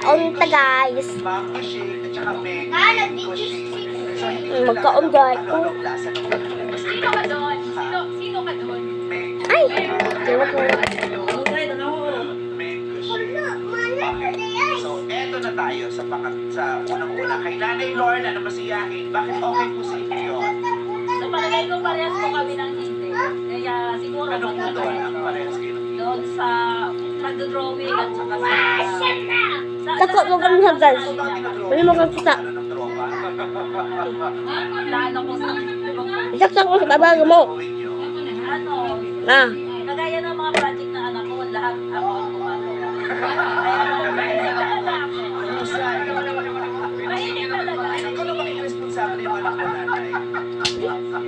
Onta guys. Mango shake at saka mango shake. Magkaon guys. Sino ka doon? Sino ka doon? Ay! Diba ko? Mango shake. So, eto na tayo sa unang-una. Kay Nanay Lorna na masiyahin. Bakit okay po sa inyo yun? Sa palagay ko parehas po kami ng hindi. Kaya siguro Ano po doon ang parehas kayo? doon sa pag-drawing at saka sa... Takot mo kami sa guys. Wala mo kang kita. Ano ng tropa? Plano ko sa... Isaksak mo sa babago mo. Gawin nyo. Ano, Ah. kagaya ng mga project na anak ko, lahat ako ang gumagawa. Kaya talaga ako. Mahilig talaga. Ano ko naman yung responsable yung anak ko nanay?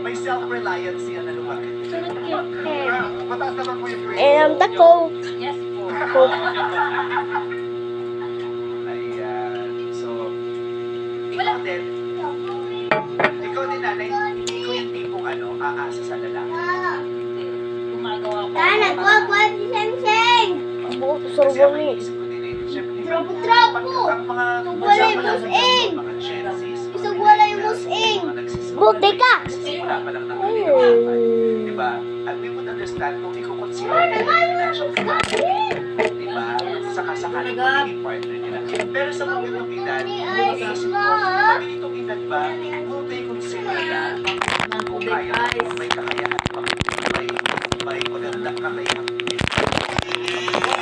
May self-reliance yan na lumaki. Mataas naman po yung grade. Tako. Yes po. Ayan. So, ikaw din nanay, ikaw yung tipong aasa sa lalaki. Hindi. Gumagawa ko. Surbo ni. Isip ko din syempre, Trapo-trapo. ang mga Wala yung musing. mga Genesis, Isang wala yung musing. Buti ka. Nagsisimula pa lang ng Ay. kanilang diba? And we would understand kung i-consider nila yung financial stability. Diba? Saka sakaling magiging partner nila. Pero sa mga ganitong edad, mag-iisip ko, sa ganitong edad ba, will they consider that kung kaya mo, may kakayahan pa, may magandang kakayahan.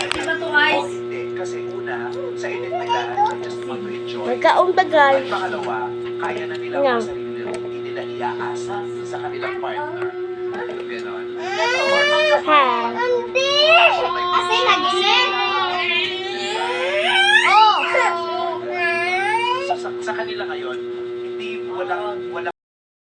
Diba to guys? O hindi, kasi una, sa edad nila, they just want to enjoy. Magkaon ta At guys. pangalawa, kaya na nila Yeah. ang sarili nila, hindi nila iaasa sa kanilang partner. Ganon. Ha. Hindi! Kasi nagising. Oh! Sa kanila ngayon, hindi walang